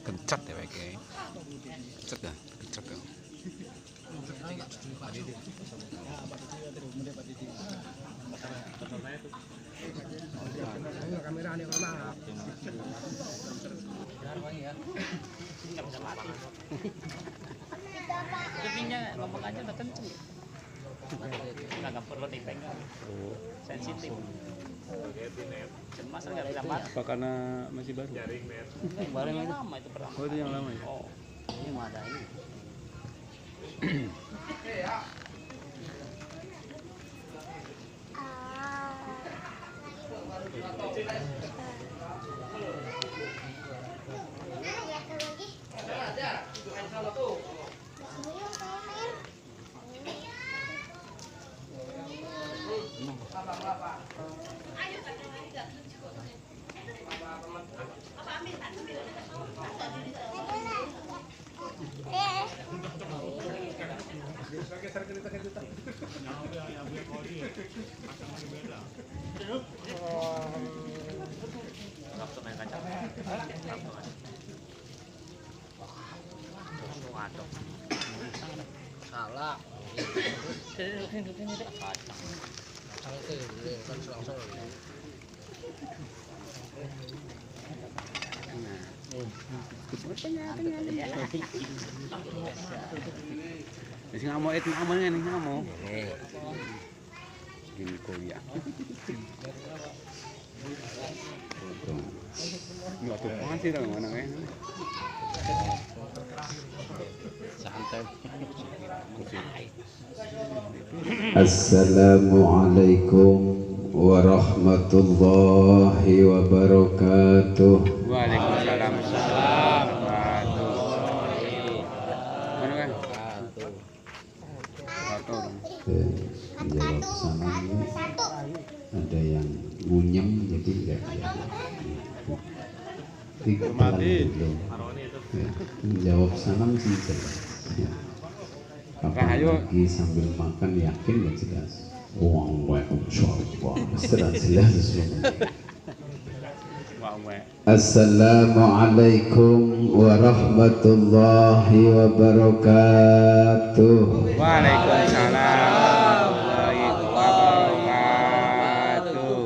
Kencet ya kayak. Kencet ya, kencet ya. Kamera nih mana? Kupingnya ngomong aja udah kenceng. Nggak perlu dipegang. Sensitif. Cemas nggak bisa mati. Apa karena masih baru? Baru yang lama itu pertama. Oh itu yang lama ya? Oh, ini mah ada ini. Langsung main kaca. Waduh. Salah. Kacang. Kan langsung. Masih ngamuk itu ngamuk nih ngamuk. Gini koyak. Nggak tuh pangan sih dong mana kan? Santai. Assalamualaikum warahmatullahi wabarakatuh. Waalaikumsalam. Mana kan? Satu. Jawab salamnya ada yang ngunyem jadi enggak ya. Menjawab salam sih jelas. Ya. Kapan lagi sambil makan yakin ya jelas. Waalaikumsalam. Jelas semua. Assalamualaikum warahmatullahi wabarakatuh. Waalaikumsalam warahmatullahi wabarakatuh.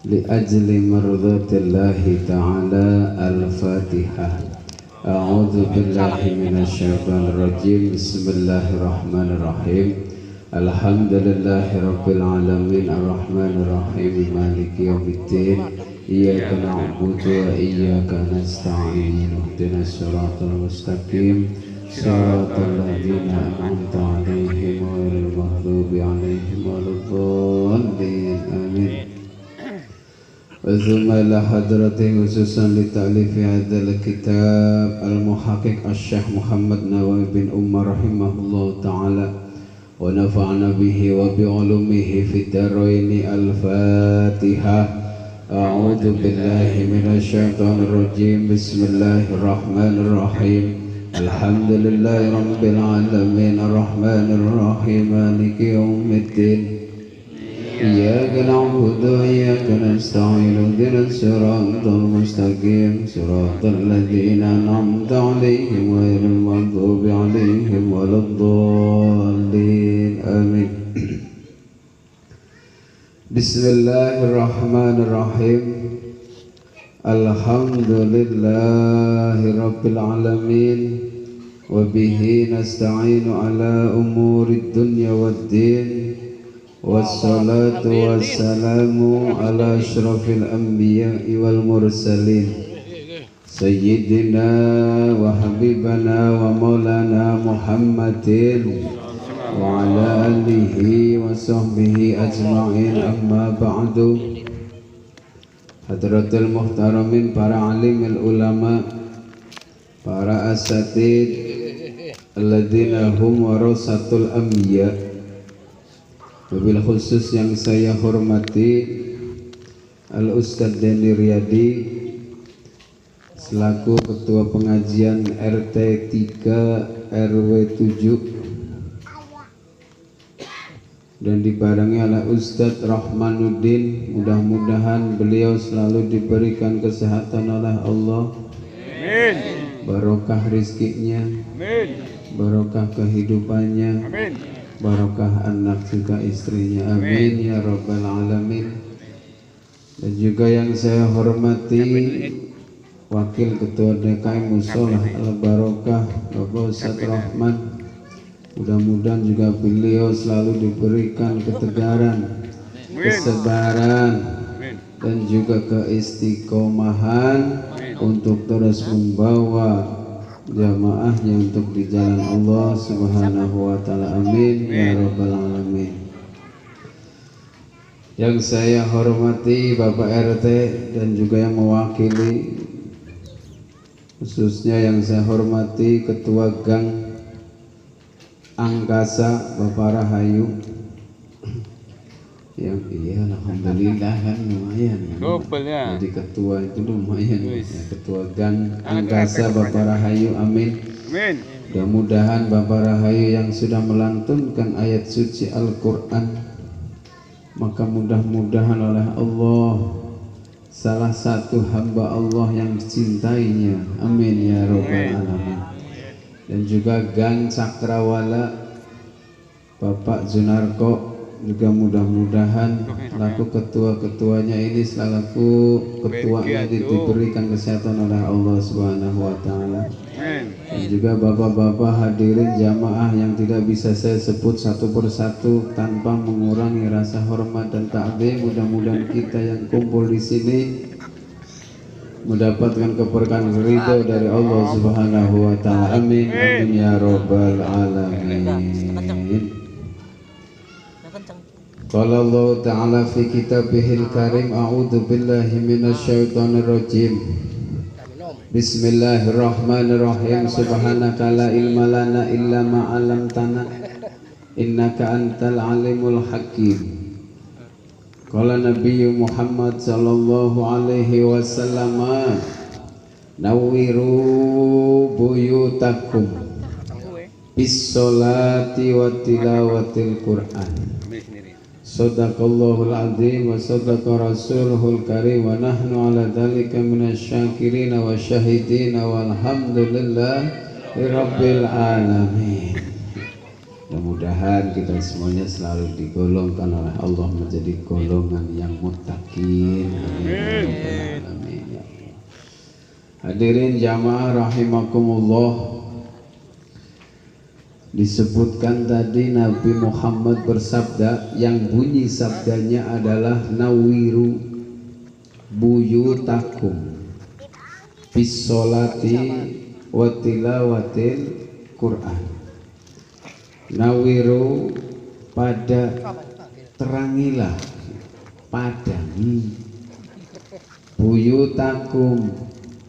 Li ajli mardatillahi ta'ala al-Fatihah. A'udzu billahi minasyaitonir rajim. Bismillahirrahmanirrahim. Alhamdulillahi rabbil alamin arrahmanir rahim maliki yaumiddin. Iyyaka na'budu wa iyyaka nasta'in. Ihdinas siratal mustaqim. Shiratal ladzina an'amta 'alaihim ghairil maghdubi 'alaihim waladdallin. Amin. ثم إلى حضرته خصوصا لتأليف هذا الكتاب المحقق الشيخ محمد نواوي بن عمر رحمه الله تعالى ونفعنا به وبعلومه في الدارين. الفاتحة. أعوذ بالله من الشيطان الرجيم. بسم الله الرحمن الرحيم. الحمد لله رب العالمين الرحمن الرحيم مالك يوم الدين. إياك نعبد وإياك نستعين اهدنا الصراط المستقيم صراط الذين أنعمت عليهم غير المغضوب عليهم ولا الضالين آمين. بسم الله الرحمن الرحيم. الحمد لله رب العالمين وبه نستعين على أمور الدنيا والدين. والصلاة والسلام على أشرف الأنبياء والمرسلين سيدنا وحبيبنا ومولانا محمد وعلى آله وصحبه أجمعين. أما بعد. Hadratul muhtaramin, para alim ulama, para asatid alladzina hum warasatul anbiya. Wabil khusus yang saya hormati Al-Ustadz Deni Riyadi selaku Ketua Pengajian RT 3 RW 7 dan dibarengi oleh Ustadz Rahmanuddin. Mudah-mudahan beliau selalu diberikan kesehatan oleh Allah. Amin. Barokah rizkinya, Amin. barokah kehidupannya, Amin. barokah anak juga istrinya. Amin ya rabbal alamin. Dan juga yang saya hormati Wakil Ketua DKI Musholah Al Barokah Bapak Ustadz Rahman. Mudah-mudahan juga beliau selalu diberikan ketegaran, kesabaran, dan juga keistiqomahan untuk terus membawa jamaahnya untuk di jalan Allah Subhanahu wa taala. Amin ya rabbal alamin. Yang saya hormati Bapak RT dan juga yang mewakili, khususnya yang saya hormati Ketua Gang Angkasa Bapak Rahayu. Yang iya alhamdulillah kan lumayan kan. Double-nya. Jadi ketua itu lumayan ya, Ketua Gang Angkasa Bapak Rahayu. Amin. Amin. Mudah-mudahan Bapak Rahayu yang sudah melantunkan ayat suci Al-Quran, maka mudah-mudahan oleh Allah salah satu hamba Allah yang dicintainya. Amin ya rabbal alamin. Dan juga Gang Cakrawala Bapak Junarko juga mudah-mudahan laku ketua-ketuanya ini selaku ketuanya diberikan kesehatan oleh Allah Subhanahu wa taala. Dan juga bapak-bapak hadirin jamaah yang tidak bisa saya sebut satu persatu tanpa mengurangi rasa hormat dan takzim. Mudah-mudahan kita yang kumpul di sini mendapatkan keberkahan ridho dari Allah Subhanahu wa taala. Amin. Amin ya rabbal alamin. Qala Allah ta'ala fi kitabihil karim, a'udzu billahi minasyaitonir rajim. Bismillahirrahmanirrahim. Subhanaka la ilma lana illa ma 'allamtana innaka antal alimul hakim. Qala Nabi Muhammad sallallahu alaihi wasallam, nawwiru buyutakum bis sholati wa tilawatil Qur'an. Sadaqallahul azim wa sadaqa rasuluhul karim wa nahnu ala dhalika minasyakirin wa syahidin walhamdulillahi rabbil alamin. Mudah-mudahan kita semuanya selalu digolongkan oleh Allah menjadi golongan yang muttaqin. Amin. Amin. Hadirin jamaah rahimakumullah. Disebutkan tadi Nabi Muhammad bersabda, yang bunyi sabdanya adalah nawiru buyutakum bis sholati wa tilawatil Qur'an. Nawiru pada terangilah, padangi, buyutakum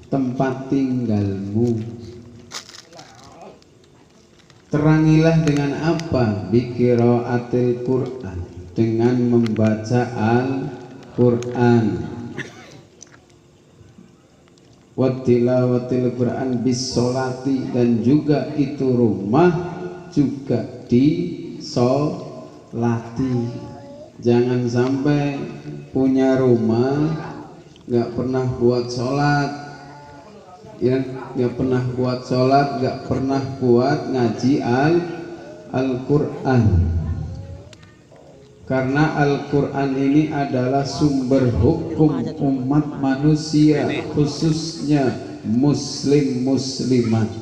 tempat tinggalmu. Terangilah dengan apa? Biqiraatil Qur'an, dengan membaca Al-Qur'an. Wattilawatil Qur'an bis sholati, dan juga itu rumah juga disolati. Jangan sampai punya rumah nggak pernah buat sholat, ya, nggak pernah buat sholat, nggak pernah buat ngaji Al-Quran. Karena Al-Quran ini adalah sumber hukum umat manusia, khususnya muslim-muslimat.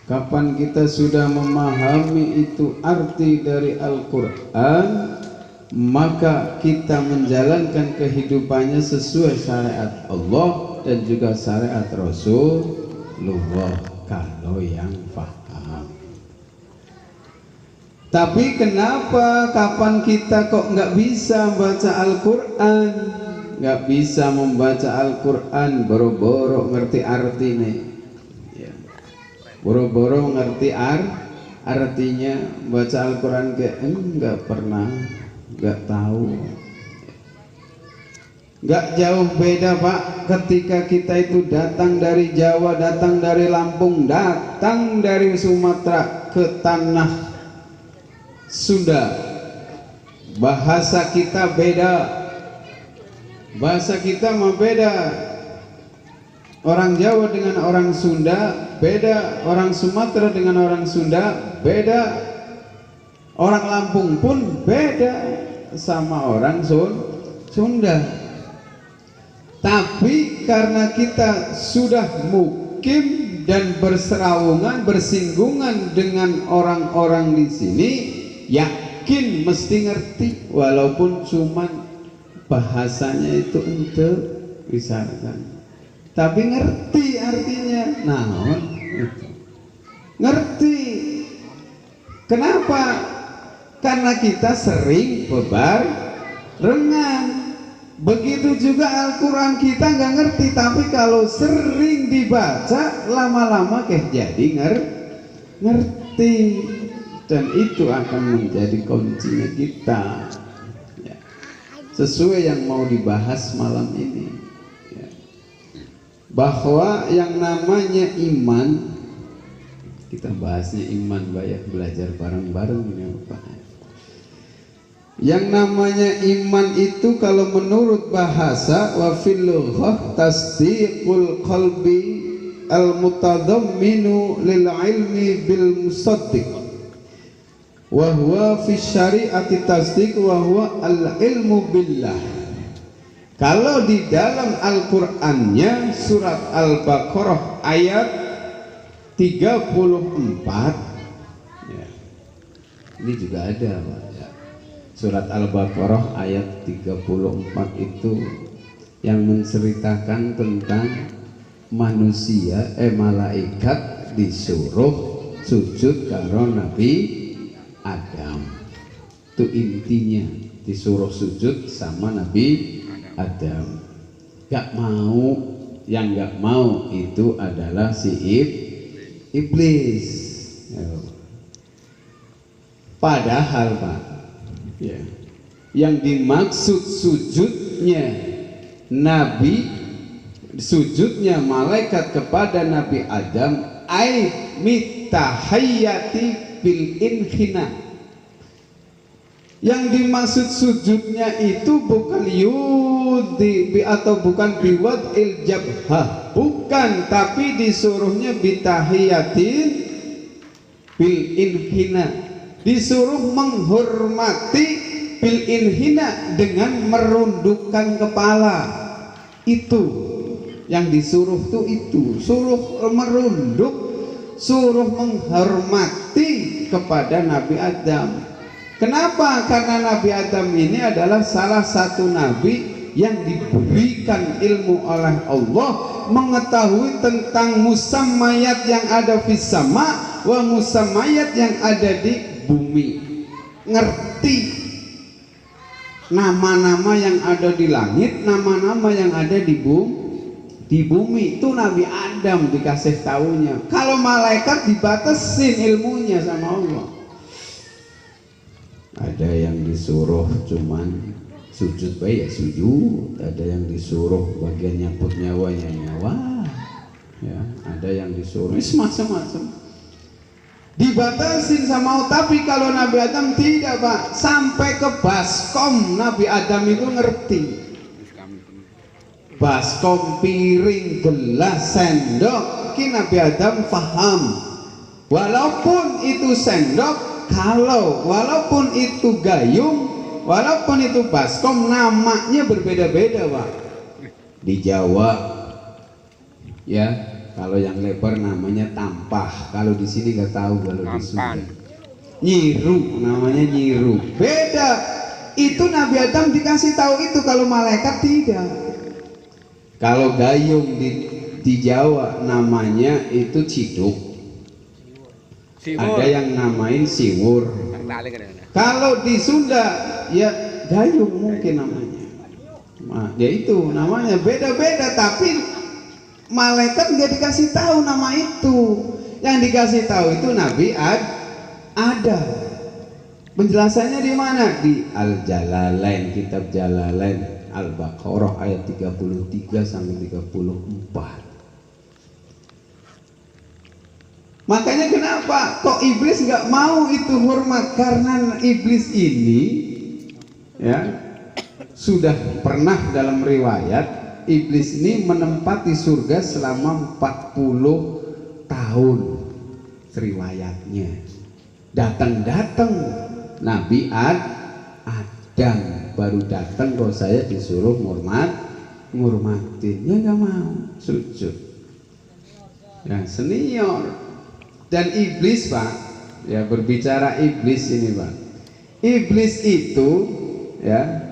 Kapan kita sudah memahami itu arti dari Al-Quran, maka kita menjalankan kehidupannya sesuai syariat Allah dan juga syariat Rasulullah kalau yang paham. Tapi kenapa kapan kita kok nggak bisa baca Al-Quran, nggak bisa membaca Al-Quran, boro-boro ngerti artinya, ya. Boro-boro ngerti artinya, baca Al-Quran kayak nggak pernah, nggak tahu. Gak jauh beda Pak, ketika kita itu datang dari Jawa, datang dari Lampung, datang dari Sumatera ke tanah Sunda, bahasa kita beda, bahasa kita mah beda. Orang Jawa dengan orang Sunda beda, orang Sumatera dengan orang Sunda beda, orang Lampung pun beda sama orang Sunda. Tapi karena kita sudah mukim dan berseraungan, bersinggungan dengan orang-orang di sini, yakin mesti ngerti, walaupun cuman bahasanya itu untuk misalkan. Tapi ngerti artinya, naon itu. Ngerti. Kenapa? Karena kita sering bebarengan. Begitu juga Al-Quran kita nggak ngerti, tapi kalau sering dibaca lama-lama jadi ngerti, dan itu akan menjadi kuncinya kita ya. Sesuai yang mau dibahas malam ini ya. Bahwa yang namanya iman, kita bahasnya iman, banyak belajar bareng-bareng ya Pak. Yang namanya iman itu kalau menurut bahasa wa fil lughah tasdiqul qalbi al mutadamminu lil ilmi bil musaddiq wa huwa fi syari'ati tasdiq wa huwa al ilmu billah. Kalau di dalam Al-Qur'annya surat Al-Baqarah ayat 34 ya. Ini juga ada Pak. Surat Al-Baqarah ayat 34 itu yang menceritakan tentang manusia, malaikat disuruh sujud karo Nabi Adam. Itu intinya, disuruh sujud sama Nabi Adam. Gak mau, yang gak mau itu adalah si iblis. Padahal Pak ya, yang dimaksud sujudnya Nabi, sujudnya malaikat kepada Nabi Adam, ai mitahayyati bil inhina. Yang dimaksud sujudnya itu bukan yudi atau bukan biwad il jabhah, bukan, tapi disuruhnya bitahiyatin bil inhina, disuruh menghormati bil inhina dengan merundukkan kepala. Itu yang disuruh tuh, itu suruh merunduk, suruh menghormati kepada Nabi Adam. Kenapa? Karena Nabi Adam ini adalah salah satu nabi yang diberikan ilmu oleh Allah, mengetahui tentang musammayat yang ada fis sama wa musammayat yang ada di bumi. Ngerti nama-nama yang ada di langit, nama-nama yang ada di bumi. Itu Nabi Adam dikasih taunya. Kalau malaikat dibatasin ilmunya sama Allah. Ada yang disuruh cuman sujud baik ya sujud, ada yang disuruh bagian nyabut nyawa ya nyawa ya, ada yang disuruh macam-macam dibatasin sama Allah. Tapi kalau Nabi Adam tidak Pak, sampai ke baskom Nabi Adam itu ngerti. Baskom, piring, gelas, sendok, ini Nabi Adam paham. Walaupun itu sendok, walaupun itu gayung, walaupun itu baskom, namanya berbeda-beda Pak. Di Jawa ya, kalau yang lebar namanya tampah, kalau di sini nggak tahu, kalau di Sunda nyiru, namanya nyiru, beda. Itu Nabi Adam dikasih tahu itu, kalau malaikat tidak. Kalau gayung di Jawa namanya itu ciduk, ada yang namain siwur. Kalau di Sunda ya gayung mungkin namanya. Nah, ya itu namanya beda-beda, tapi malaikat nggak dikasih tahu nama itu. Yang dikasih tahu itu Nabi ada. Penjelasannya di mana? Di Al-Jalalain, kitab Jalalain, Al-Baqarah ayat 33 sampai 34. Makanya kenapa kok iblis nggak mau itu hormat? Karena iblis ini ya, sudah pernah dalam riwayat iblis ini menempati surga selama 40 tahun riwayatnya. Datang Nabi Adam baru datang, kalau saya disuruh ngurmatin, ya nggak mau, sujud. Ya, senior. Dan iblis, Pak, ya, berbicara iblis ini, Pak, iblis itu, ya,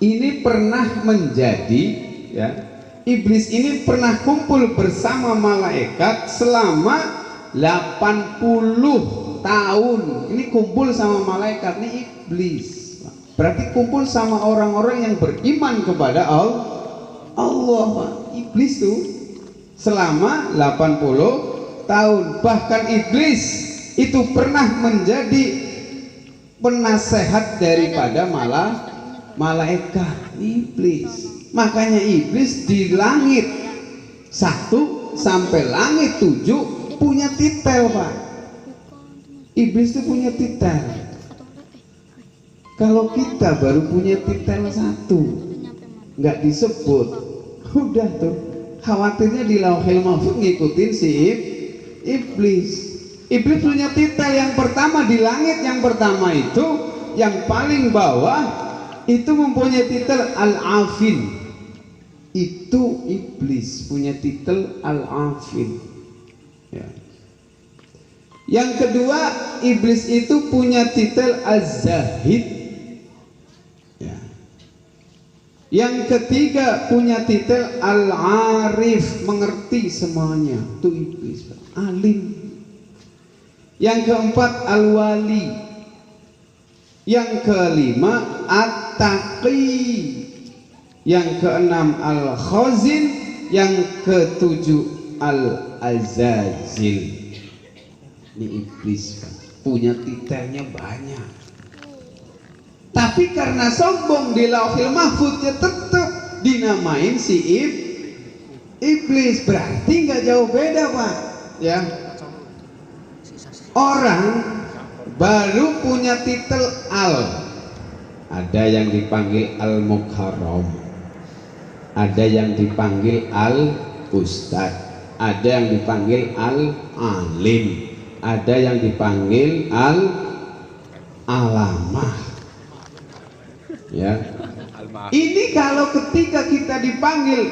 ini pernah menjadi, ya, iblis ini pernah kumpul bersama malaikat selama 80 tahun. Ini kumpul sama malaikat, ini iblis. Berarti kumpul sama orang-orang yang beriman kepada Allah, Pak. Iblis tuh selama 80 tahun. Bahkan iblis itu pernah menjadi penasehat daripada malaikat. Iblis. Makanya iblis di langit 1 sampai langit 7 punya titel, Pak. Iblis itu punya titel. Kalau kita baru punya titel 1, nggak disebut, udah tuh khawatirnya di Lauhil Mahfuz ngikutin si iblis. Iblis punya titel yang pertama di langit, yang pertama itu yang paling bawah itu mempunyai titel Al-Afin. Itu iblis punya titel Al-Afin, ya. Yang kedua, iblis itu punya titel Az-Zahid, ya. Yang ketiga punya titel Al-Arif, mengerti semuanya. Itu iblis, alim. Yang keempat Al-Wali. Yang kelima At-Taqi. Yang keenam Al-Khazin. Yang ketujuh Al-Azazil. Ini iblis, Pak, punya titelnya banyak. Tapi karena sombong di Lauhil Mahfuz, ya tetap dinamain si iblis. Berarti nggak jauh beda, Pak, ya. Orang baru punya titel ada yang dipanggil Al-Mukarram, ada yang dipanggil Al-Ustad, ada yang dipanggil Al-Alim, ada yang dipanggil Al-Alamah, ya. Ini kalau ketika kita dipanggil,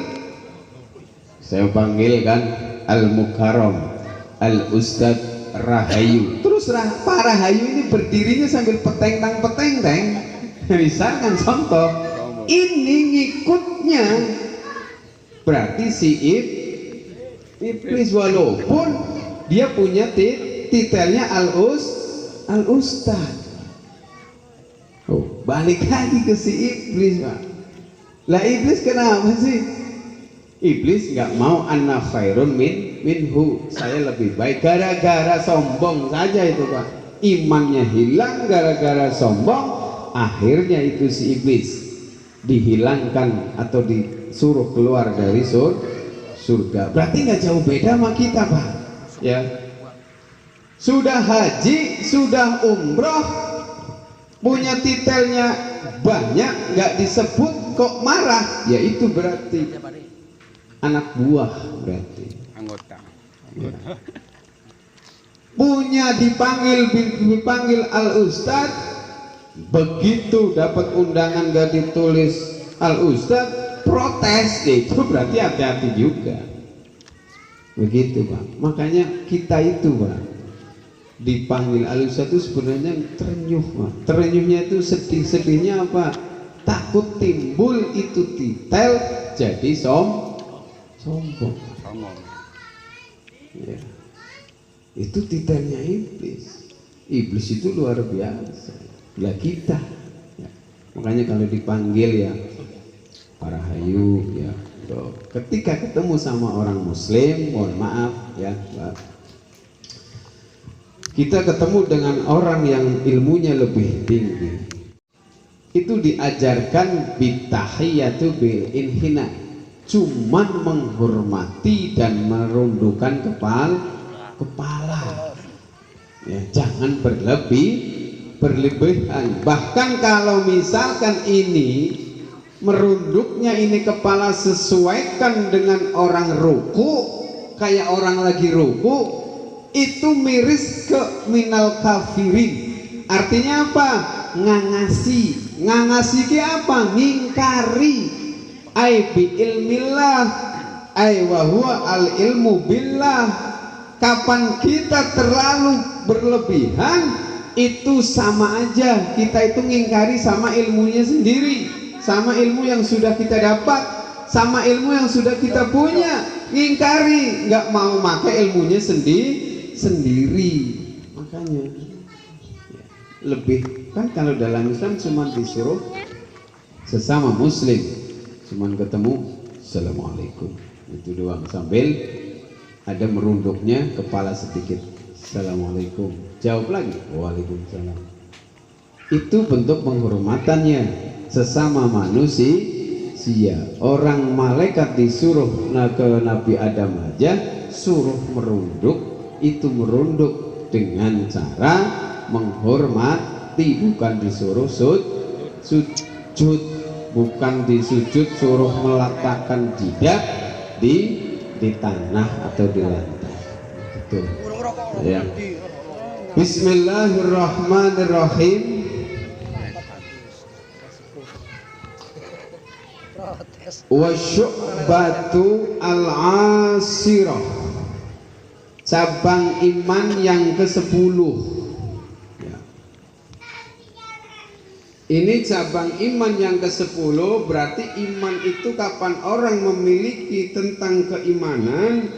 saya panggil kan Al-Mukarram, Al-Ustad Rahayu, terus Pak Rahayu ini berdirinya sambil peteng-teng, misalkan contoh, ini ngikutnya berarti si iblis, walaupun dia punya titelnya Al-Ustad. Oh, balik lagi ke si iblis, Pak. Lah iblis kenapa sih? Iblis nggak mau anna khairun minhu, saya lebih baik. Gara-gara sombong saja itu, Pak. Imannya hilang gara-gara sombong. Akhirnya itu si iblis dihilangkan atau disuruh keluar dari surga. Berarti nggak jauh beda sama kita, Pak, ya. Sudah haji, sudah umroh, punya titelnya banyak, nggak disebut kok marah, ya itu berarti anak buah, berarti Anggota. ya. Punya dipanggil Al-Ustad, begitu dapat undangan gak ditulis Al-Ustad, protes, itu berarti hati-hati juga. Begitu, Pak. Makanya kita itu, Pak, dipanggil Al-Ustad itu sebenarnya terenyuh, Pak. Terenyuhnya itu sedih-sedihnya apa? Takut timbul itu titel jadi sombong. Ya. Itu titelnya iblis. Iblis itu luar biasa. Lah kita, ya. Makanya kalau dipanggil ya para hayu, ya, tuh. Ketika ketemu sama orang Muslim, mohon maaf ya, Pak, kita ketemu dengan orang yang ilmunya lebih tinggi, itu diajarkan bitahiyatu bil inhina, cuman menghormati dan merundukkan kepala, ya, jangan berlebihan. Bahkan kalau misalkan ini merunduknya ini kepala sesuaikan dengan orang ruku, kayak orang lagi ruku, itu miris ke minal kafirin. Artinya apa? Ngangasi. Ngangasi ke apa? Ngingkari. Ai bi ilmillah, ai wa huwa al ilmu billah. Kapan kita terlalu berlebihan, itu sama aja kita itu ngingkari sama ilmunya sendiri, sama ilmu yang sudah kita dapat, sama ilmu yang sudah kita punya. Ngingkari, nggak mau pakai ilmunya sendiri. Makanya lebih kan kalau dalam Islam cuma disuruh sesama muslim cuman ketemu assalamualaikum itu doang, sambil ada merunduknya kepala sedikit, assalamualaikum, jawab lagi waalaikumsalam. Itu bentuk penghormatannya sesama manusia. Orang malaikat disuruh ke Nabi Adam aja suruh merunduk, itu merunduk dengan cara menghormati, bukan disuruh sujud, bukan disujud suruh meletakkan jidat di tanah atau di lantai. Itu ya. Bismillahirrahmanirrahim. Wa syu'batu al-asirah, cabang iman yang ke-10. Ini cabang iman yang ke-10, berarti iman itu kapan orang memiliki tentang keimanan,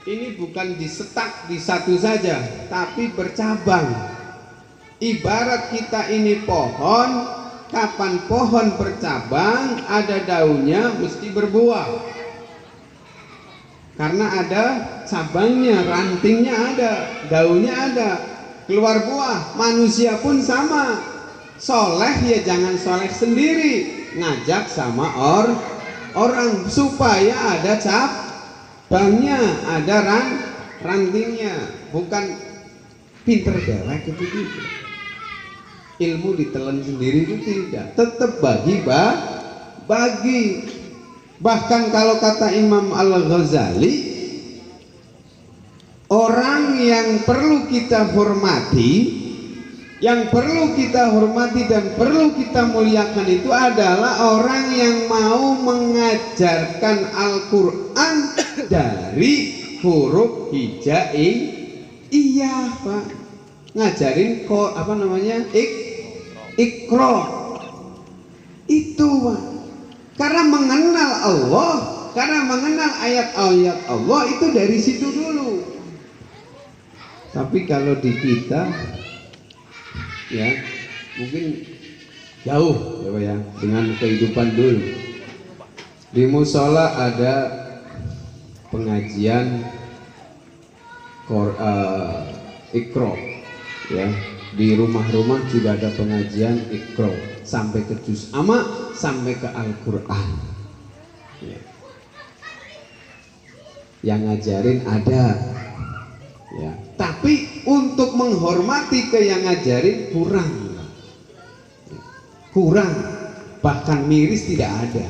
ini bukan disetak di satu saja, tapi bercabang. Ibarat kita ini pohon, kapan pohon bercabang, ada daunnya mesti berbuah. Karena ada cabangnya, rantingnya ada, daunnya ada, keluar buah. Manusia pun sama. Soleh ya jangan soleh sendiri, ngajak sama orang supaya ada cabangnya, ada rantingnya, bukan pinter dewek itu tidak. Ilmu ditelan sendiri itu tidak, tetap bagi. Bahkan kalau kata Imam Al-Ghazali, orang yang perlu kita hormati, yang perlu kita hormati dan perlu kita muliakan itu adalah orang yang mau mengajarkan Al-Quran dari huruf hijai. Iya Pak, ngajarin apa namanya, ikro itu Pak. Karena mengenal Allah, karena mengenal ayat-ayat Allah itu dari situ dulu. Tapi kalau di kita ya mungkin jauh ya Pak ya dengan kehidupan dulu. Di musola ada pengajian Iqra ya, di rumah-rumah juga ada pengajian Iqra sampai ke juz amma, sampai ke Al-Quran ya. Yang ngajarin ada ya, tapi untuk menghormati ke yang ngajarin kurang, bahkan miris tidak ada.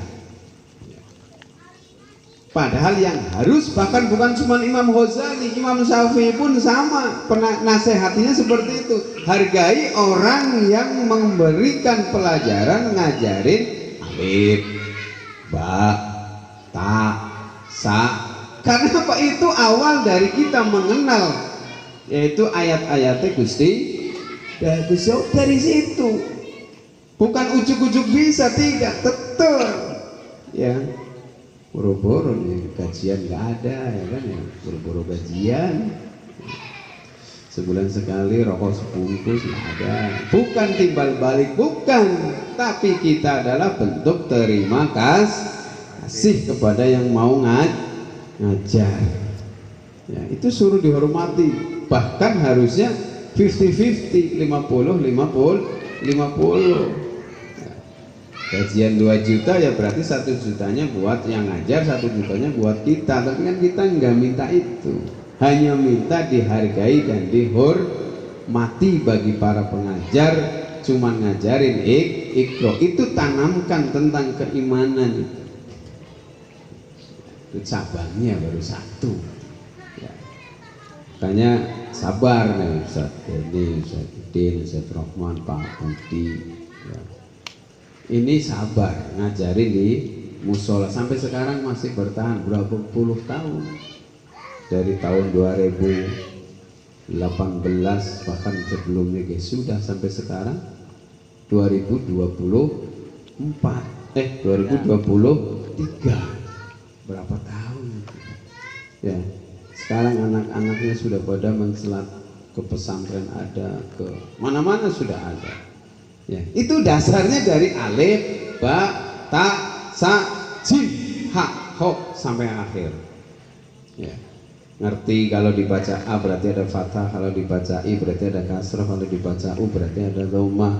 Padahal yang harus, bahkan bukan cuma Imam Ghazali, Imam Syafi'i pun sama, nasihatnya seperti itu. Hargai orang yang memberikan pelajaran, ngajarin alif, ba, ta, sa. Karena apa? Itu awal dari kita mengenal, yaitu ayat-ayatnya Gusti dari situ. Bukan ujuk-ujuk bisa, tidak, tetap ya. Boro-boro nih kajian nggak ada ya kan ya, boro-boro kajian. Sebulan sekali rokok sebungkus nggak ada. Bukan timbal balik, bukan. Tapi kita adalah bentuk terima kasih kepada yang mau ngajar. Ya, itu suruh dihormati. Bahkan harusnya 50-50, 50-50. Gajian 2 juta ya berarti 1 jutanya buat yang ngajar, 1 jutanya buat kita. Tapi kan kita nggak minta itu, hanya minta dihargai dan mati bagi para pengajar cuman ngajarin ikro. Itu tanamkan tentang keimanan. Itu cabangnya baru satu ya. Makanya sabar nih Ustaz Denny, Ustaz Udin, Ustaz Rahman, Pak Budi ya. Ini sabar ngajarin di musola sampai sekarang masih bertahan berapa puluh tahun, dari tahun 2018 bahkan sebelumnya sudah sampai sekarang 2023 berapa tahun ya. Sekarang anak-anaknya sudah pada menselat ke pesantren, ada ke mana-mana sudah ada ya. Itu dasarnya dari alif, ba, ta, sa, jim, ha, ho sampai akhir ya. Ngerti kalau dibaca A berarti ada fathah, kalau dibaca I berarti ada kasrah, kalau dibaca U berarti ada dhammah,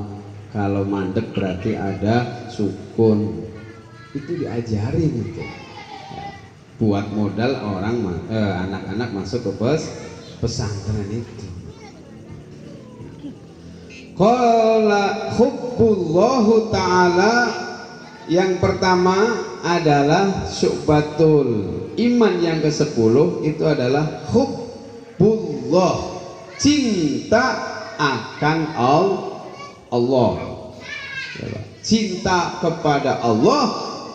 kalau mandek berarti ada sukun. Itu diajarin itu ya. Buat modal orang anak-anak masuk ke pesantren itu. Qala hubbullahu ta'ala, yang pertama adalah syu'batul iman, yang ke-10 itu adalah hubbullah, cinta akan Allah. Cinta kepada Allah,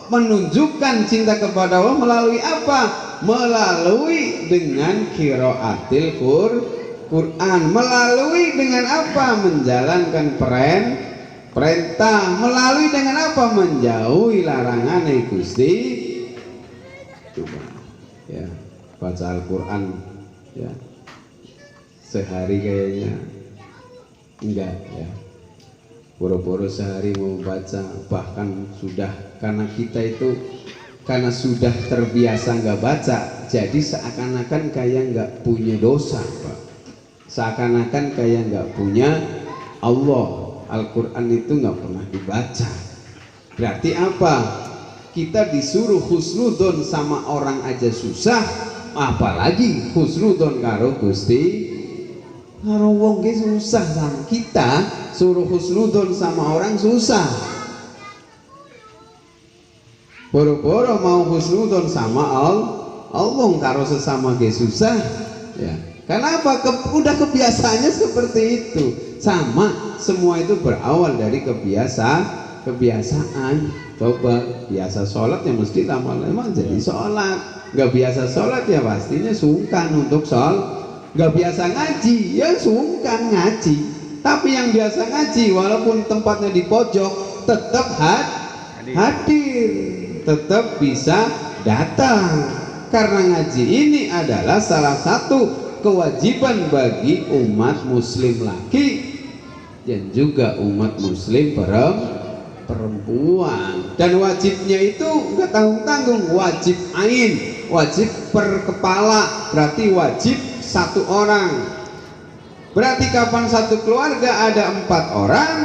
menunjukkan cinta kepada Allah melalui apa? Melalui dengan qiraatil Quran, melalui dengan apa? Menjalankan perintah, melalui dengan apa? Menjauhi larangan Gusti. Coba ya, baca Al-Quran ya sehari kayaknya enggak ya, boro-boro sehari mau baca, bahkan sudah karena kita itu karena sudah terbiasa nggak baca, jadi seakan-akan kayak nggak punya dosa Pak, seakan-akan kayak nggak punya Allah. Al-Quran itu nggak pernah dibaca, berarti apa? Kita disuruh husnudon sama orang aja susah, apalagi husnudon karo Gusti. Karo wong ge susah, sama kita suruh husnudon sama orang susah. Boro-boro mau husnudon sama Allah karo sesama ge susah ya. Kenapa? Udah kebiasaannya seperti itu. Sama, semua itu berawal dari kebiasaan. Coba biasa sholat ya mesti lama-lama jadi sholat. Gak biasa sholat ya pastinya sungkan untuk sholat. Gak biasa ngaji ya sungkan ngaji. Tapi yang biasa ngaji walaupun tempatnya di pojok tetap hadir, tetap bisa datang. Karena ngaji ini adalah salah satu kewajiban bagi umat muslim laki dan juga umat muslim perempuan. Dan wajibnya itu nggak tanggung-tanggung, wajib ain, wajib per kepala, berarti wajib satu orang. Berarti kapan satu keluarga ada 4 orang,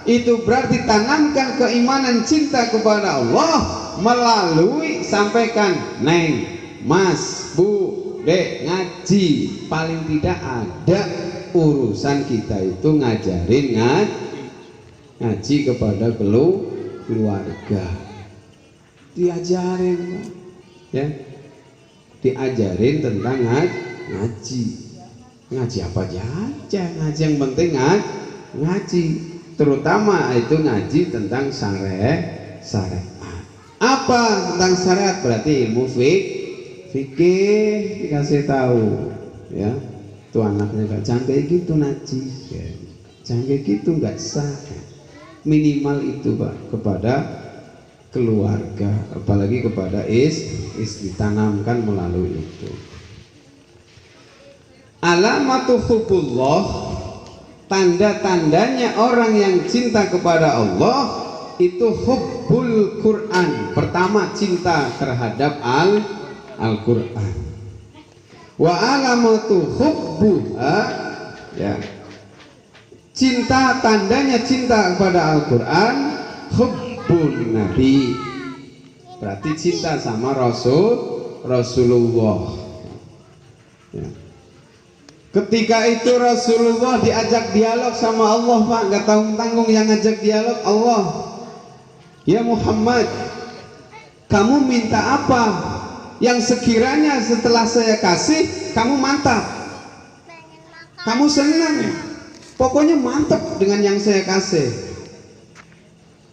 itu berarti tanamkan keimanan cinta kepada Allah melalui sampaikan neng, mas, bu, dek ngaji. Paling tidak ada urusan kita itu ngajarin ngaji kepada keluarga, diajarin ya, diajarin tentang ngaji apa aja, ngaji yang penting ngaji, terutama itu ngaji tentang syariat. Apa tentang syariat? Berarti ilmu fikih dikasih tahu ya. Tuh anaknya jangan kayak gitu najis ya. Jangan kayak gitu, nggak sah ya. Minimal itu Pak, kepada keluarga, apalagi kepada istri, tanamkan melalui itu. Alamatu hubbullah, tanda-tandanya orang yang cinta kepada Allah itu hubbul Quran. Pertama, cinta terhadap Al-Quran. Wa alamatu hubbuha ya, cinta, tandanya cinta kepada Al-Quran, hubbun Nabi, berarti cinta sama Rasulullah ya. Ketika itu Rasulullah diajak dialog sama Allah, Pak, nggak tanggung-tanggung yang ngajak dialog Allah. Ya Muhammad, kamu minta apa yang sekiranya setelah saya kasih kamu mantap, kamu senang, pokoknya mantap dengan yang saya kasih.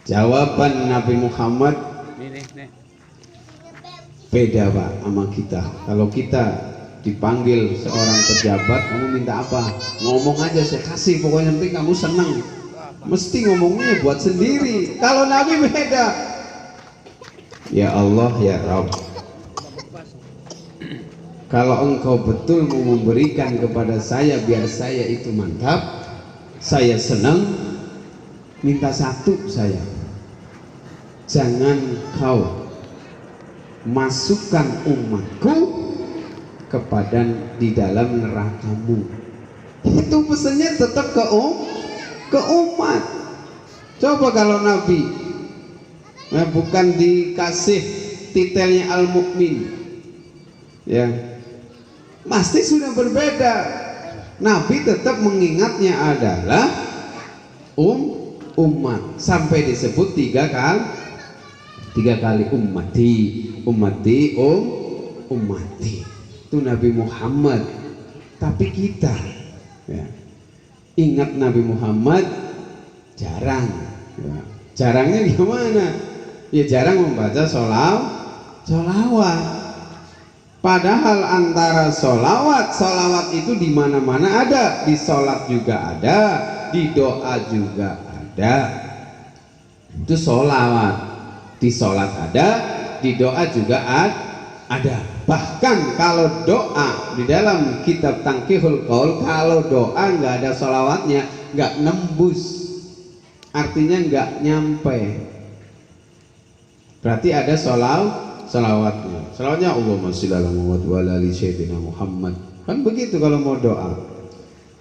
Jawaban Nabi Muhammad beda, Pak, sama kita. Kalau kita dipanggil seorang pejabat, kamu minta apa? Ngomong aja, saya kasih, pokoknya penting kamu senang. Mesti ngomongnya buat sendiri. Kalau Nabi beda. Ya Allah, ya Rabb, kalau engkau betul mau memberikan kepada saya biar saya itu mantap, saya senang, minta satu saya, jangan kau masukkan umatku kepada di dalam nerakamu. Itu pesannya tetap ke umat. Coba kalau Nabi bukan dikasih titelnya al-mukmin, ya pasti sudah berbeda. Nabi tetap mengingatnya adalah umat, sampai disebut tiga kali ummati, ummati. Itu Nabi Muhammad. Tapi kita, ya, ingat Nabi Muhammad jarang, ya. Jarangnya gimana? Ya jarang membaca sholawat. Padahal antara sholawat itu di mana-mana ada, di sholat juga ada, di doa juga ada. Itu sholawat, di sholat ada, di doa juga ada. Bahkan kalau doa di dalam kitab Tangkihul Qaul, kalau doa nggak ada sholawatnya nggak nembus, artinya nggak nyampe. Berarti ada sholawatnya. Sholawatnya Allahumma sholli ala Muhammad wa ala ali sayyidina Muhammad. Kan begitu kalau mau doa.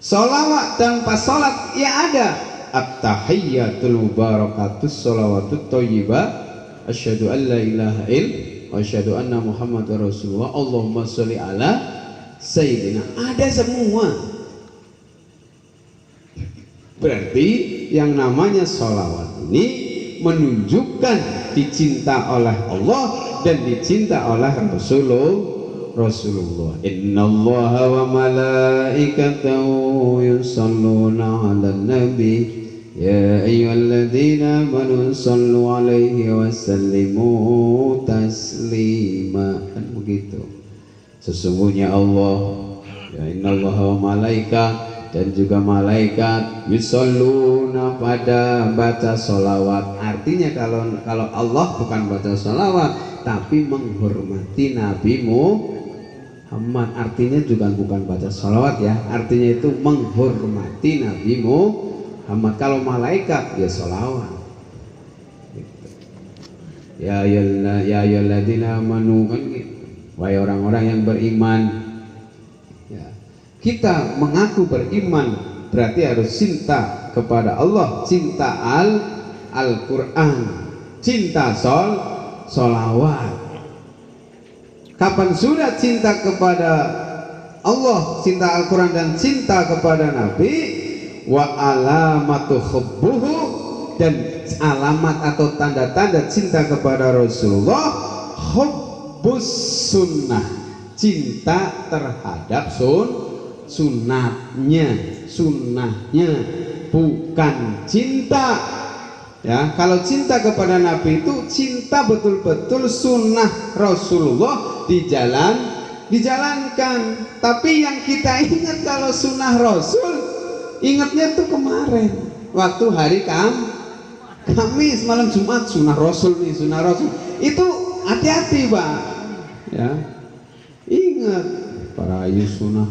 Sholawat tanpa sholat ya ada. At-tahiyyatul mubarakatus sholawatut thayyibah. Asyhadu an la ilaha illallah wa asyhadu anna Muhammadar Rasulullah. Allahumma sholli ala sayyidina. Ada semua. Berarti yang namanya sholawat ini menunjukkan dicinta oleh Allah dan dicinta oleh Rasulullah. Innallaha wa malaikatahu yusholluna 'alan nabi ya ayyuhalladzina amanu shollu 'alaihi wa sallimu taslima. Kan begitu. Sesungguhnya Allah, ya, innallaha wa malaikat, dan juga malaikat yusholluna, pada baca sholawat. Artinya kalau Allah bukan baca sholawat tapi menghormati Nabi Muhammad, artinya juga bukan baca sholawat, ya, artinya itu menghormati Nabi Muhammad. Kalau malaikat ya sholawat. Ya ayyuhalladzina amanu, kan gitu. Wahai orang-orang yang beriman, ya, kita mengaku beriman berarti harus cinta kepada Allah, cinta Al-Quran, cinta sholawat. Kapan sudah cinta kepada Allah, cinta Al-Quran dan cinta kepada Nabi, wa alamatu hubbuhu, dan alamat atau tanda-tanda cinta kepada Rasulullah, hubbus sunnah, cinta terhadap sunnahnya, bukan cinta, ya. Kalau cinta kepada Nabi itu cinta betul-betul sunnah Rasulullah dijalankan. Tapi yang kita ingat kalau sunnah Rasul, ingatnya tuh kemarin waktu hari Kamis, malam Jumat, sunnah Rasul nih, sunnah Rasul. Itu hati-hati, Pak, ya. Ingat para ayu sunnah.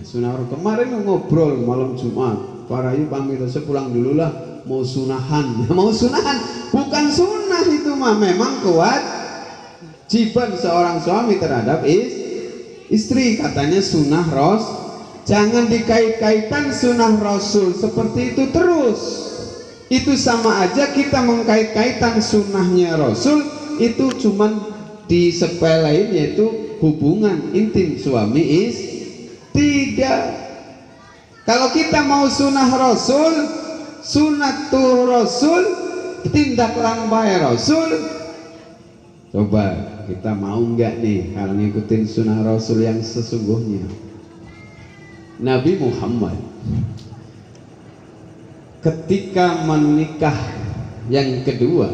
Sunnah kemarin ngobrol malam Jumat, para ayu pamit saya pulang dulu lah, mau sunahan. Mau sunahan bukan sunnah, itu mah memang kewajiban seorang suami terhadap istri, katanya sunnah jangan dikait-kaitan sunnah Rasul seperti itu terus. Itu sama aja kita mengkait-kaitan sunnahnya Rasul, itu cuman disepelein, yaitu hubungan intim suami istri. Tidak, Kalau kita mau sunnah Rasul, sunnatul Rasul, tindak lambai Rasul, coba kita mau nggak nih kalau ngikutin sunnah Rasul yang sesungguhnya? Nabi Muhammad ketika menikah yang kedua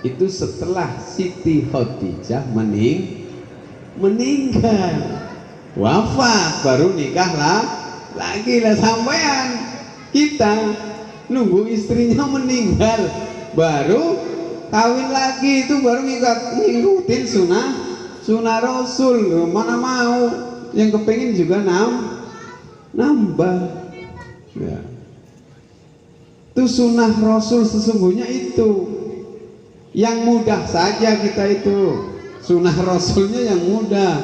itu setelah Siti Khadijah meninggal, wafat, baru nikah lagi lah. Sampean kita nunggu istrinya meninggal baru kawin lagi, itu baru ngikutin sunnah Rasul. Mana mau, yang kepengin juga nambah ya. Itu sunnah Rasul sesungguhnya itu yang mudah saja, kita itu sunnah Rasulnya yang mudah.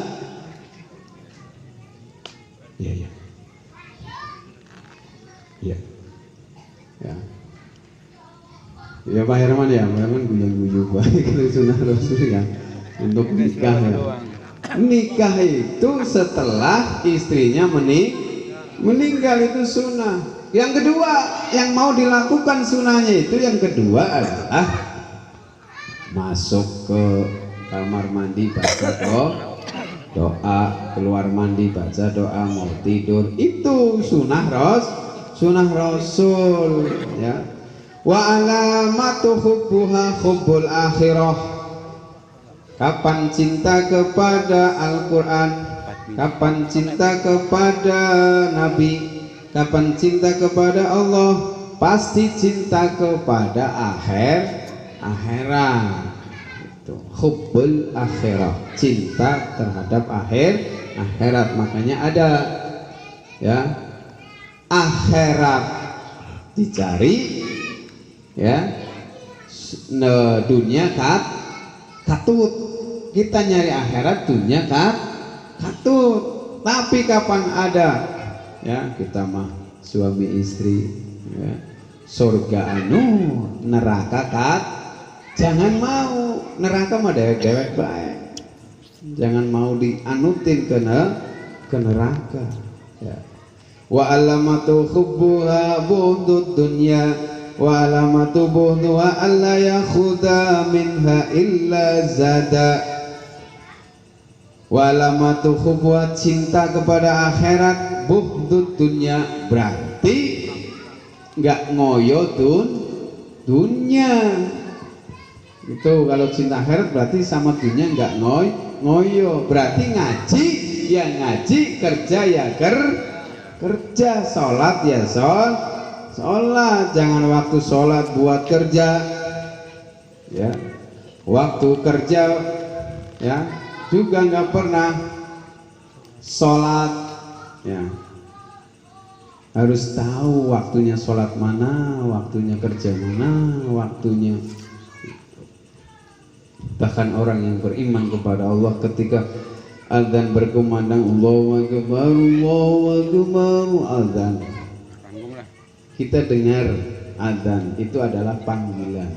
Iya ya ya Pak Herman ya, Pak Herman guyang-guyu baik kalau sunnah Rasul ya untuk nikah ya. Nikah itu setelah istrinya meninggal, itu sunnah. Yang kedua yang mau dilakukan sunnahnya itu, yang kedua adalah masuk ke kamar mandi baca doa, keluar mandi baca doa, mau tidur, itu sunnah Rasul ya. Wa alamatu hubbuha hubbul akhirah. Kapan cinta kepada Al-Quran, kapan cinta kepada Nabi, kapan cinta kepada Allah, pasti cinta kepada akhirat. Itu hubbul akhirah, cinta terhadap akhirat. Makanya ada ya, akhirat dicari ya, dunia katut. Kita nyari akhirat, dunia katut. Tapi kapan ada ya, kita mah suami istri ya, surga anu neraka jangan mau. Neraka mah dewek-dewek baik, jangan mau dianutin ke neraka ya. Wa alamatu hubbuha bu'dud dunya wa alamatu bu'duha alla yakhuda minha illa zada. Wa alamatu hubbuha, cinta kepada akhirat, bu'dud dunya berarti nggak ngoyo dunia. Itu kalau cinta akhirat berarti sama dunia nggak ngoyo. Berarti ngaji ya ngaji, kerja ya kerja, sholat ya sholat. Jangan waktu sholat buat kerja ya, waktu kerja ya juga nggak pernah sholat ya. Harus tahu waktunya sholat mana, waktunya kerja mana, waktunya. Bahkan orang yang beriman kepada Allah ketika azan berkumandang Allahu Akbar, Allahu Akbar, azan, kita dengar azan itu adalah panggilan.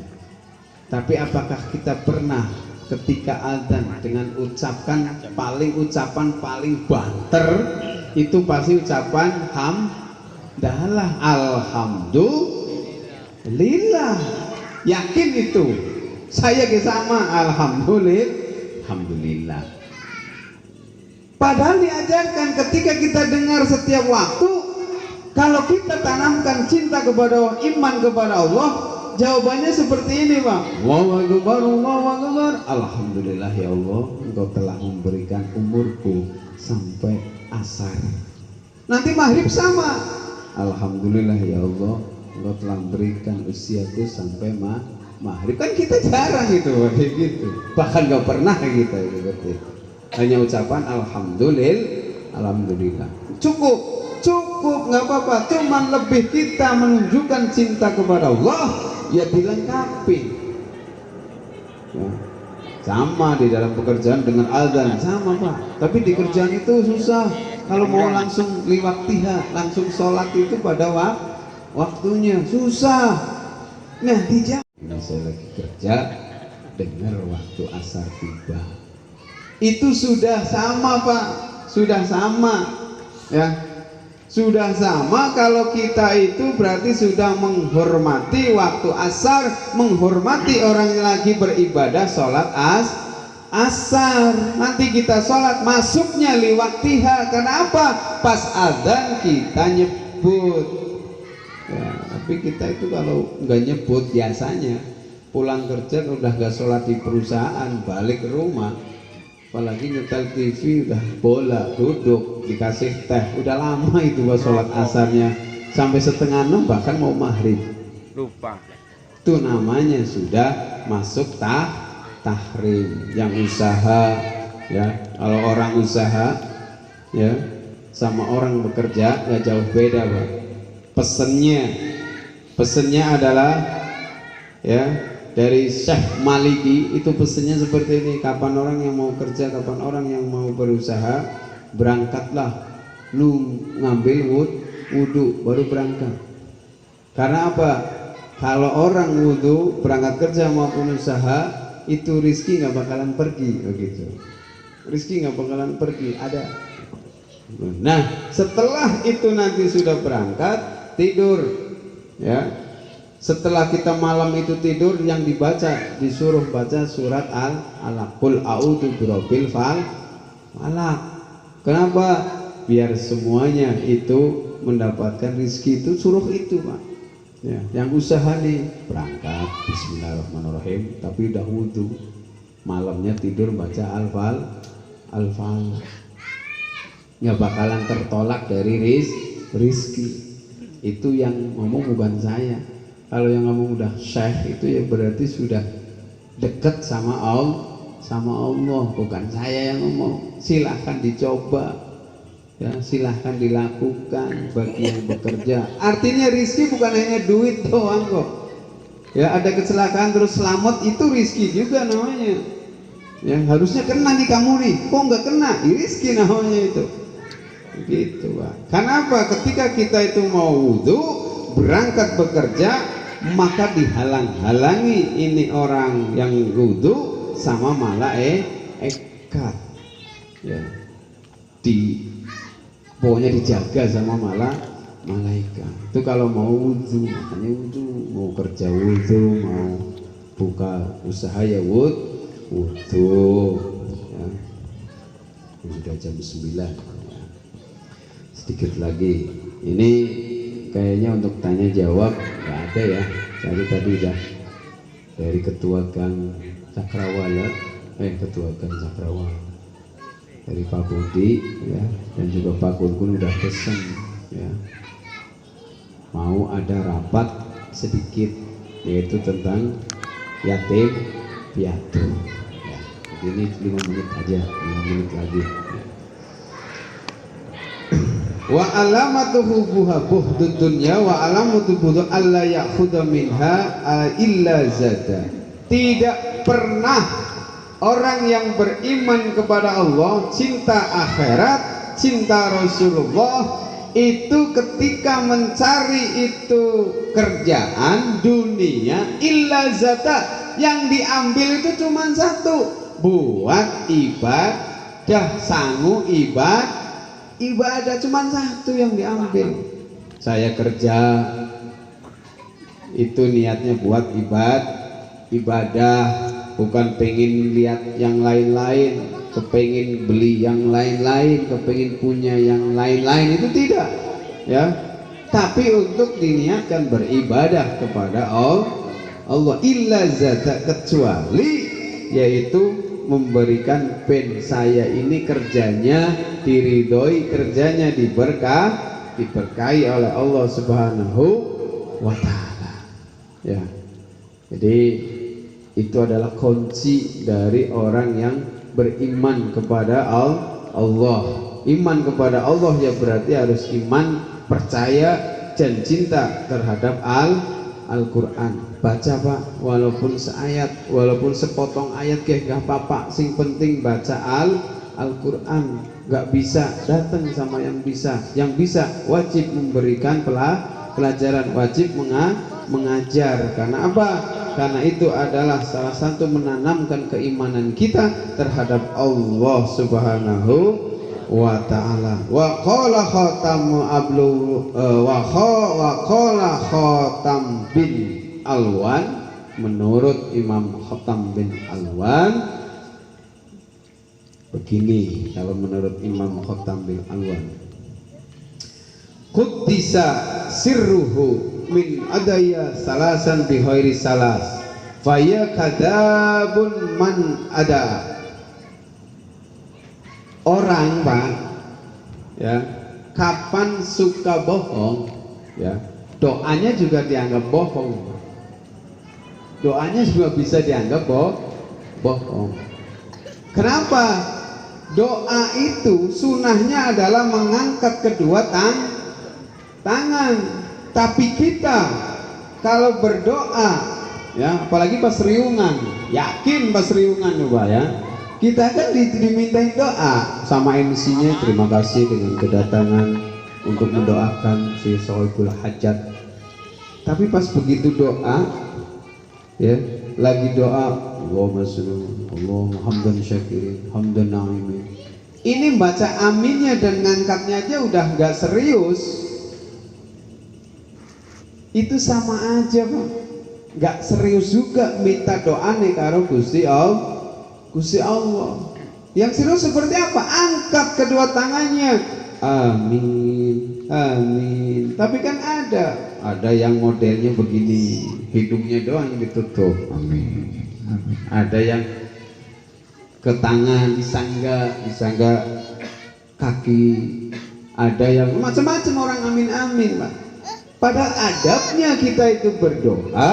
Tapi apakah kita pernah ketika azan dengan ucapan paling banter, itu pasti ucapan hamdalah, alhamdulillah. Yakin itu? Saya sama, alhamdulillah. Padahal diajarkan ketika kita dengar setiap waktu, kalau kita tanamkan cinta kepada Allah, iman kepada Allah, jawabannya seperti ini, Pak. Allahu Akbar, Allahu Akbar. Alhamdulillah ya Allah, Engkau telah memberikan umurku sampai asar. Nanti maghrib sama. Alhamdulillah ya Allah, Engkau telah memberikan usiaku sampai maghrib. Kan kita jarang gitu, bahkan gak pernah kita itu. Hanya ucapan alhamdulillah. Cukup, nggak apa-apa. Cuman lebih kita menunjukkan cinta kepada Allah, ya dilengkapi. Ya. Sama di dalam pekerjaan dengan azan, sama Pak. Tapi di kerjaan itu susah. Kalau mau langsung liwatiha, langsung sholat itu pada waktunya susah. Nah dijawab. Ini saya lagi kerja, dengar waktu asar tiba. Itu sudah sama Pak, sudah sama ya, Sudah sama kalau kita itu berarti sudah menghormati waktu asar, menghormati orang yang lagi beribadah sholat asar. Nanti kita sholat masuknya liwaktiha. Kenapa? Pas adzan kita nyebut. Ya, tapi kita itu kalau nggak nyebut biasanya pulang kerja udah nggak sholat di perusahaan, balik ke rumah. Apalagi nyetel TV udah bola, duduk dikasih teh, udah lama itu pas sholat asarnya sampai setengah 6 bahkan mau maghrib lupa. Itu namanya sudah masuk tahrim. Yang usaha ya, kalau orang usaha ya sama orang bekerja nggak jauh beda Pak. Pesennya adalah ya dari Syekh Maliki itu pesennya seperti ini, kapan orang yang mau kerja, kapan orang yang mau berusaha, berangkatlah, lu ngambil wudhu baru berangkat. Karena apa? Kalau orang wudhu berangkat kerja maupun usaha itu rizki nggak bakalan pergi begitu. Rizki nggak bakalan pergi, ada. Nah setelah itu nanti sudah berangkat tidur ya. Setelah kita malam itu tidur, yang dibaca disuruh baca surat Al-Alaq. Qul a'udzu birabbil falaq. Kenapa? Biar semuanya itu mendapatkan rizki itu suruh itu Pak. Ya, yang usaha nih berangkat Bismillahirrahmanirrahim, tapi udah wudhu, malamnya tidur baca Al-Falaq. Nggak bakalan tertolak dari rizki. Itu yang ngomong bukan saya. Kalau yang ngomong udah syekh itu ya berarti sudah dekat sama Allah, bukan saya yang ngomong. Silahkan dicoba ya, silahkan dilakukan bagi yang bekerja. Artinya rizki bukan hanya duit doang kok ya, ada kecelakaan terus selamat itu rizki juga namanya ya. Harusnya kena nih kamu nih, kok nggak kena, rizki namanya itu gitu Pak. Kenapa? Ketika kita itu mau wudhu berangkat bekerja, maka dihalang-halangi ini orang yang wudhu sama malaikat ya, pokoknya dijaga sama malaikat. Itu kalau mau wudhu, makanya wudhu, mau kerja wudhu, mau buka usaha ya wudhu ya. Sudah jam 9 ya. Sedikit lagi ini kayaknya untuk tanya jawab nggak ada ya. Jadi tadi udah dari ketua Gang Cakrawala, ketua Gang Cakrawala, dari Pak Budi ya, dan juga Pak Gun udah pesen ya, mau ada rapat sedikit yaitu tentang yatim piatu ya. Ini 5 menit aja, 5 menit lagi ya. Wa alamatuhu buhdud dunya wa alamatu buhdud alla ya'khudha minha illa zada. Tidak pernah orang yang beriman kepada Allah, cinta akhirat, cinta Rasulullah itu ketika mencari itu kerjaan dunia illa zada, yang diambil itu cuma satu, buat ibadah, sangu ibadah cuma satu yang diambil. Saya kerja itu niatnya buat ibadah, bukan pengen lihat yang lain-lain, kepengin beli yang lain-lain, kepengin punya yang lain-lain, itu tidak ya, tapi untuk diniatkan beribadah kepada Allah. Illa zata, kecuali yaitu memberikan pen saya ini kerjanya diridhoi, kerjanya diberkahi oleh Allah Subhanahu wa Ta'ala ya. Jadi itu adalah kunci dari orang yang beriman kepada Allah. Iman kepada Allah ya berarti harus iman, percaya dan cinta terhadap Al-Quran. Baca Pak, walaupun seayat, walaupun sepotong ayat gak apa-apa, sing penting baca Al-Quran. Gak bisa datang sama yang bisa, wajib memberikan pelajaran, wajib mengajar. Karena apa? Karena itu adalah salah satu menanamkan keimanan kita terhadap Allah Subhanahu wa ta'ala. Wa qala Khatam Ablu wa qala Khatam bin Alwan, menurut Imam Khatam bin Alwan begini, kalau menurut Imam Khatam bin Alwan, Quddisa sirruhu min adaya salasan bi khairi salas faya kadabun man ada. Orang Pak ya, kapan suka bohong ya, doanya juga dianggap bohong. Doanya juga bisa dianggap bohong. Kenapa? Doa itu sunahnya adalah mengangkat kedua tangan. Tapi kita kalau berdoa ya, apalagi pas riungan, yakin pas riungan coba ya, kita kan dimintain doa sama MC-nya, terima kasih dengan kedatangan untuk mendoakan si Sohibul Hajat. Tapi pas begitu doa ya, lagi doa Allahumma sholli Allahumma hamdan syakirin hamdan na'imin, ini baca aminnya dan ngangkatnya aja udah nggak serius, itu sama aja Pak, nggak serius juga minta doa nih karo Gusti Allah. Yang serius seperti apa? Angkat kedua tangannya, amin amin. Tapi kan ada yang modelnya begini, hidungnya doang yang ditutup, amin amin. Ada yang ke tangan disangga kaki, ada yang macam-macam orang amin amin Pak. Padahal adabnya kita itu berdoa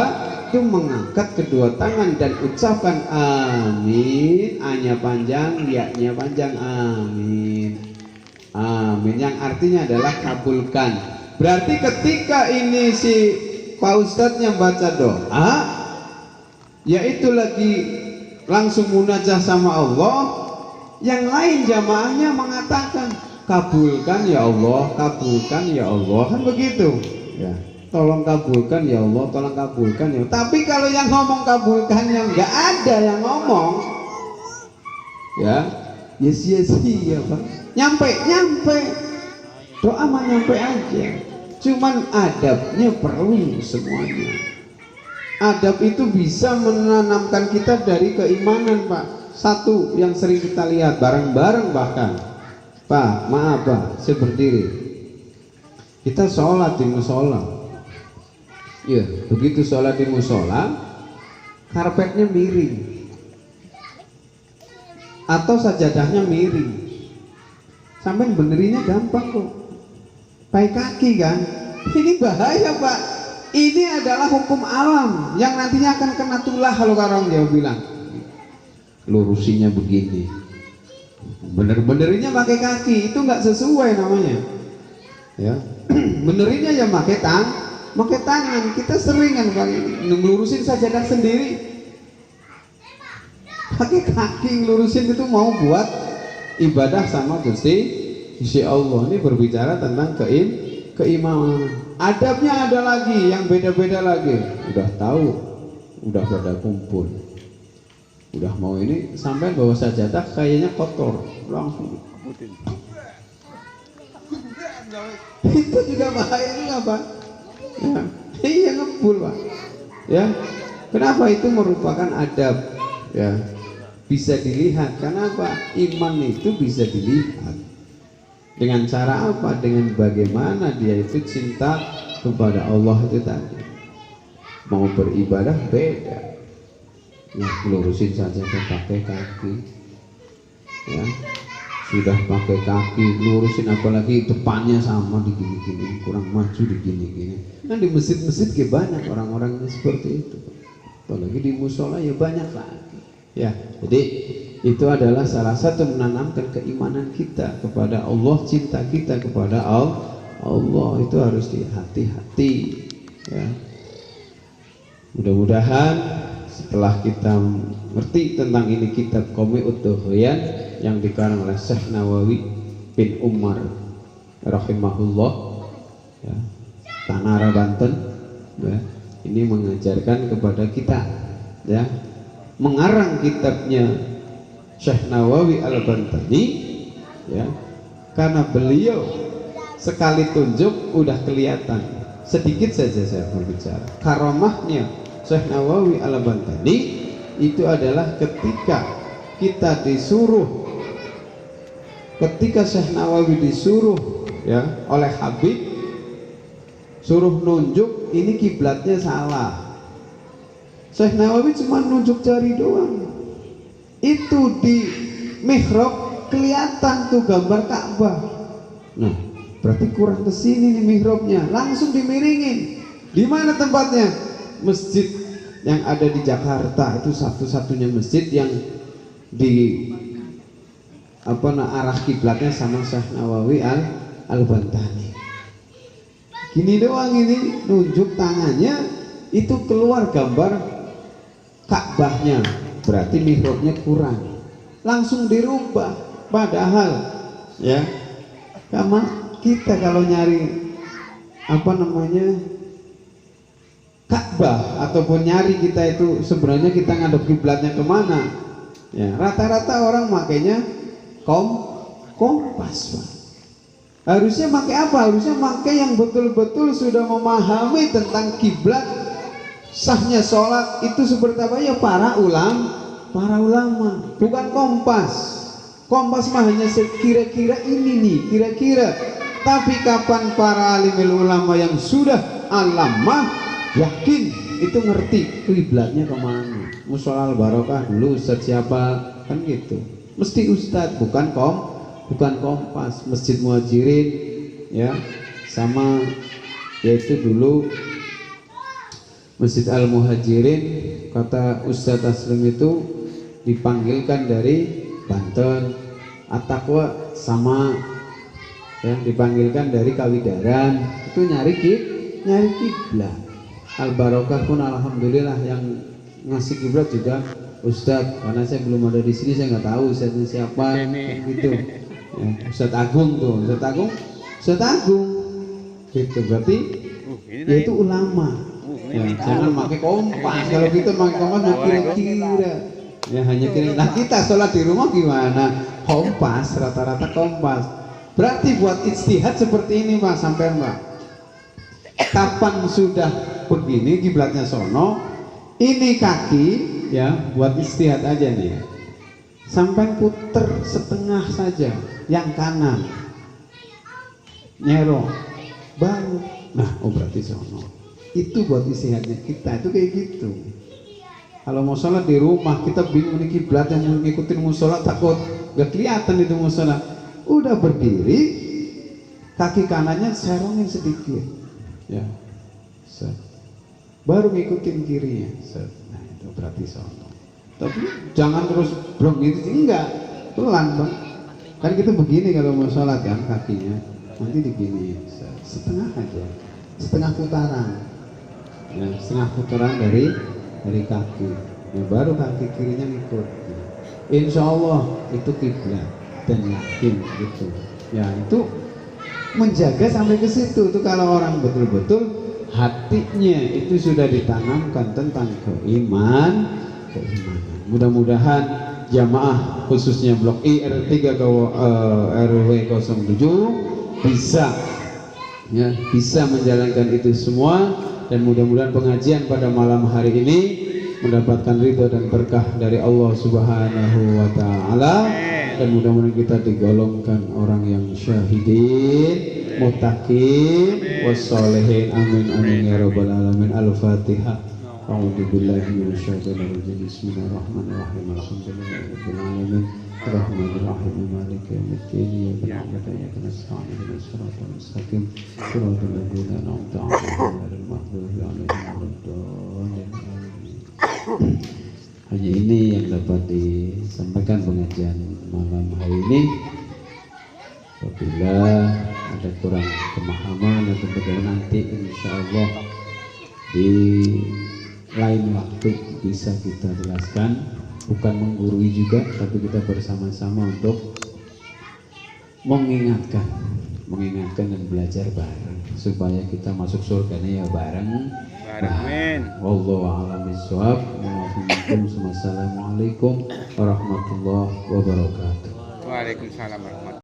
itu mengangkat kedua tangan dan ucapkan amin, A-nya panjang, Ya-nya panjang, amin amin, yang artinya adalah kabulkan. Berarti ketika ini si Pak Ustadznya baca doa, yaitu lagi langsung munajah sama Allah, yang lain jamaahnya mengatakan kabulkan ya Allah, kabulkan ya Allah, kan begitu ya, tolong kabulkan ya Allah, tolong kabulkan ya. Tapi kalau yang ngomong kabulkan yang nggak ada yang ngomong ya, sia-sia Pak, nyampe doa mah nyampe aja, cuman adabnya perlu semuanya. Adab itu bisa menanamkan kita dari keimanan Pak. Satu yang sering kita lihat bareng-bareng bahkan, Pak maaf Pak, saya berdiri, kita sholat di musola ya, begitu sholat di musola karpetnya miring atau sajadahnya miring, sampai benerinnya gampang kok, pakai kaki kan. Ini bahaya Pak, ini adalah hukum alam yang nantinya akan kena tulah. Kalau orang Jawa bilang lurusinya begini, bener-benerinnya pakai kaki, itu nggak sesuai namanya ya. Benerinnya ya pakai tangan. Kita sering kan ngelurusin sajadah sendiri pakai kaki, ngelurusin itu mau buat ibadah sama Gusti Allah. Ini berbicara tentang keimanan. Adabnya ada lagi yang beda-beda lagi. Udah tahu, udah pada kumpul, udah mau ini sampai bawa sajadah kayaknya kotor, langsung itu juga bahaya juga Pak ya. Iya ngebul Pak ya. Kenapa? Itu merupakan adab ya, bisa dilihat. Kenapa? Iman itu bisa dilihat dengan cara apa? Dengan bagaimana dia itu cinta kepada Allah itu tadi. Mau beribadah beda ya, lurusin saja pakai kaki ya, sudah pakai kaki lurusin, apalagi depannya sama digini-gini, kurang maju digini-gini. Nah di masjid-masjid kayak banyak orang-orang yang seperti itu, apalagi di musola ya banyak lagi ya. Jadi itu adalah salah satu menanamkan keimanan kita kepada Allah, cinta kita kepada Allah itu harus hati-hati ya. Mudah-mudahan setelah kita ngerti tentang ini kitab Qami'ud Dughyan yang dikarang oleh Syekh Nawawi bin Umar rahimahullah ya, Tanara Banten ya, ini mengajarkan kepada kita ya, mengarang kitabnya Syekh Nawawi Al-Bantani ya, karena beliau sekali tunjuk udah kelihatan. Sedikit saja saya berbicara. Karomahnya Syekh Nawawi Al-Bantani itu adalah ketika kita disuruh, ketika Syekh Nawawi disuruh ya oleh Habib, suruh nunjuk, ini kiblatnya salah. Syekh Nawawi cuma nunjuk jari doang. Itu di mihrab kelihatan tuh gambar Ka'bah. Nah, berarti kurang ke sini nih mihrabnya. Langsung dimiringin. Di mana tempatnya? Masjid yang ada di Jakarta itu satu-satunya masjid yang di arah kiblatnya sama Syekh Nawawi Al-Bantani. Gini doang, ini nunjuk tangannya itu keluar gambar Ka'bahnya, berarti mihrabnya kurang, langsung dirubah. Padahal ya kita kalau nyari Ka'bah ataupun nyari kita itu sebenarnya kita ngadep kiblatnya kemana ya, rata-rata orang makainya kompas, Pak. Harusnya pakai apa? Harusnya pakai yang betul-betul sudah memahami tentang kiblat, sahnya sholat itu seperti apa ya, para ulama, bukan kompas. Kompas mah hanya kira-kira ini nih, kira-kira. Tapi kapan para alimul ulama yang sudah alamah yakin itu ngerti kiblatnya kemana? Musola Al-Barokah dulu ustadz siapa kan gitu, mesti ustadz, bukan kompas. Masjid Muhajirin ya, sama yaitu dulu Masjid Al-Muhajirin, kata Ustadz Taslim itu dipanggilkan dari Banten. At-Taqwa sama ya, dipanggilkan dari Kawidaran, itu nyari kiblat. Al-Barokah pun alhamdulillah yang ngasih kiblat juga Ustadz, karena saya belum ada di sini, saya nggak tahu Ustadznya siapa gitu ya, Ustadz Agung tuh, Ustadz Agung gitu, berarti dia itu ulama ya, jangan pakai kompas. Kalau kita pakai kompas kira-kira ya, hanya kira. Nah, kita sholat di rumah gimana? Kompas, rata-rata kompas. Berarti buat ijtihad seperti ini Pak, sampai Mbak, kapan sudah begini kiblatnya sono, ini kaki ya, buat ijtihad aja nih, sampai puter setengah saja yang kanan, nyerong baru, nah berarti sono. Itu buat ijtihadnya kita, itu kayak gitu. Kalau mau sholat di rumah kita bingung nih kiblat, yang mau ngikutin musola takut gak kelihatan itu musola. Udah berdiri, kaki kanannya serongin sedikit ya, set. Baru ngikutin kirinya, set. Nah itu berarti sono. Tapi jangan terus blong gitu, enggak, pelan Bang. Kan kita begini kalau mau sholat kan, kakinya nanti digini, setengah aja, setengah putaran ya, setengah putaran dari kaki ya, baru kaki kirinya ngikut. Insya Allah itu kiblat dan yakin gitu ya, itu menjaga sampai ke situ. Itu kalau orang betul-betul hatinya itu sudah ditanamkan tentang keimanan. Mudah-mudahan jamaah khususnya Blok I R3 RW 07 bisa menjalankan itu semua, dan mudah-mudahan pengajian pada malam hari ini mendapatkan ridho dan berkah dari Allah Subhanahu wa Ta'ala, dan mudah-mudahan kita digolongkan orang yang syahidin, muttaqin, wassalihin. Amin amin ya rabbal alamin. Al-Fatihah. A'udzu billahi minasyaitonir rajim. Bismillahirrahmanirrahim. Alhamdulillahirabbil alamin. Arrahmanir rahim. Maliki yaumiddin. Iyyaka na'budu wa iyyaka nasta'in. Ihdinas siratal mustaqim. Shiratal ladzina an'amta 'alaihim ghairil maghdubi 'alaihim waladdallin. Hanya ini yang dapat disampaikan pengajian malam hari ini. Apabila ada kurang pemahaman atau bagaimana, nanti insya Allah di lain waktu bisa kita jelaskan, bukan menggurui juga, tapi kita bersama-sama untuk mengingatkan dan belajar bareng supaya kita masuk surganya ya bareng. Wallahu a'lam bishawab. Wassalamualaikum warahmatullahi wabarakatuh. Waalaikumsalam warahmatullahi wabarakatuh.